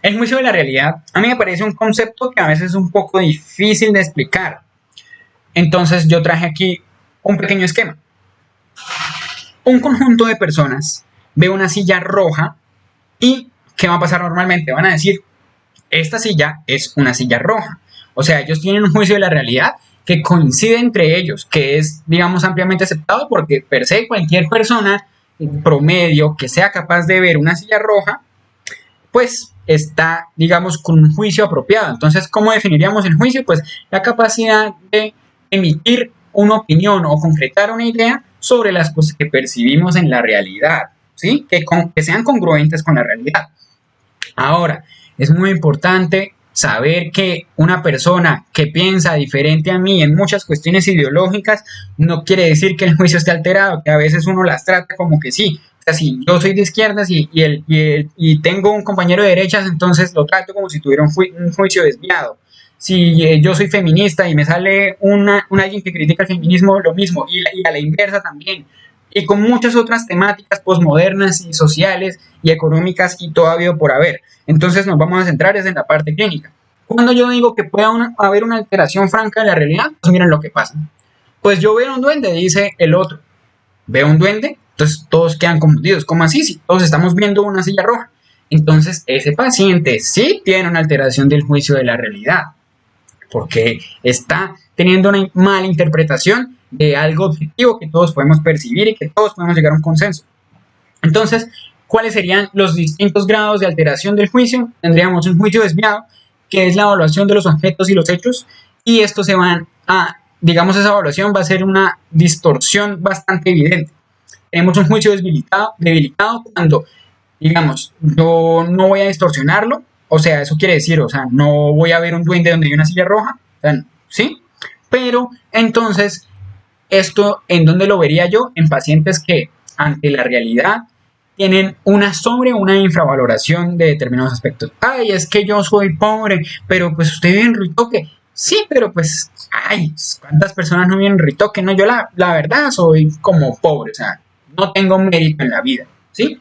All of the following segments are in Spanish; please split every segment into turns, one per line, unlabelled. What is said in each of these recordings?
El juicio de la realidad a mí me parece un concepto que a veces es un poco difícil de explicar. Entonces yo traje aquí un pequeño esquema. Un conjunto de personas ve una silla roja y ¿qué va a pasar normalmente? Van a decir, esta silla es una silla roja. O sea, ellos tienen un juicio de la realidad que coincide entre ellos, que es, digamos, ampliamente aceptado porque per se cualquier persona promedio que sea capaz de ver una silla roja pues está, digamos, con un juicio apropiado. Entonces, ¿cómo definiríamos el juicio? Pues la capacidad de emitir una opinión o concretar una idea sobre las cosas que percibimos en la realidad, ¿sí? Que sean congruentes con la realidad. Ahora, es muy importante saber que una persona que piensa diferente a mí en muchas cuestiones ideológicas no quiere decir que el juicio esté alterado, que a veces uno las trata como que sí. O sea, si yo soy de izquierdas y tengo un compañero de derechas, entonces lo trato como si tuviera un juicio desviado. Si yo soy feminista y me sale alguien que critica el feminismo, lo mismo, y a la inversa también. Y con muchas otras temáticas posmodernas y sociales y económicas y todo habido por haber. Entonces nos vamos a centrar en la parte clínica. Cuando yo digo que puede haber una alteración franca de la realidad, pues miren lo que pasa. Pues yo veo un duende, dice el otro. ¿Veo un duende? Entonces todos quedan confundidos. ¿Cómo así? Si todos estamos viendo una silla roja. Entonces ese paciente sí tiene una alteración del juicio de la realidad, porque está teniendo una mala interpretación de algo objetivo que todos podemos percibir y que todos podemos llegar a un consenso. Entonces, ¿cuáles serían los distintos grados de alteración del juicio? Tendríamos un juicio desviado, que es la evaluación de los objetos y los hechos, y estos se van a, digamos, esa evaluación va a ser una distorsión bastante evidente. Tenemos un juicio debilitado cuando, digamos, yo no voy a distorsionarlo, o sea, eso quiere decir, o sea, no voy a ver un duende donde hay una silla roja, o sea, ¿sí? Pero entonces, ¿esto en dónde lo vería yo? En pacientes que ante la realidad tienen una sobre o una infravaloración de determinados aspectos. Ay, es que yo soy pobre, pero pues usted vive en Ritoque. Sí, pero pues, ay, ¿cuántas personas no viven en Ritoque? No, yo la verdad soy como pobre, o sea, no tengo mérito en la vida, ¿sí?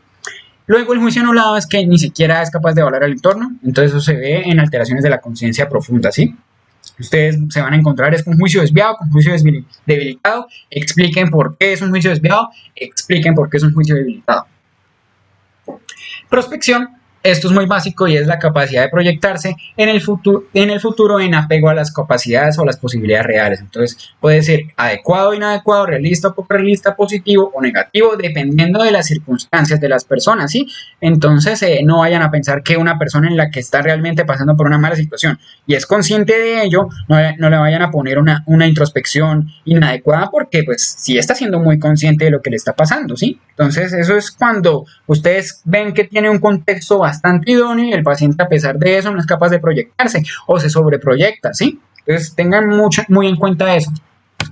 Luego el juicio anulado es que ni siquiera es capaz de evaluar el entorno, entonces eso se ve en alteraciones de la conciencia profunda, ¿sí? Ustedes se van a encontrar es con juicio desviado, con juicio debilitado, expliquen por qué es un juicio desviado, expliquen por qué es un juicio debilitado. Prospección, esto es muy básico y es la capacidad de proyectarse en el futuro en apego a las capacidades o las posibilidades reales. Entonces puede ser adecuado o inadecuado, realista o poco realista, positivo o negativo, dependiendo de las circunstancias de las personas, ¿sí? Entonces no vayan a pensar que una persona en la que está realmente pasando por una mala situación y es consciente de ello, no le vayan a poner una introspección inadecuada porque pues sí está siendo muy consciente de lo que le está pasando, ¿sí? Entonces eso es cuando ustedes ven que tiene un contexto bastante idóneo y el paciente a pesar de eso no es capaz de proyectarse o se sobreproyecta, ¿sí? Entonces tengan muy en cuenta eso.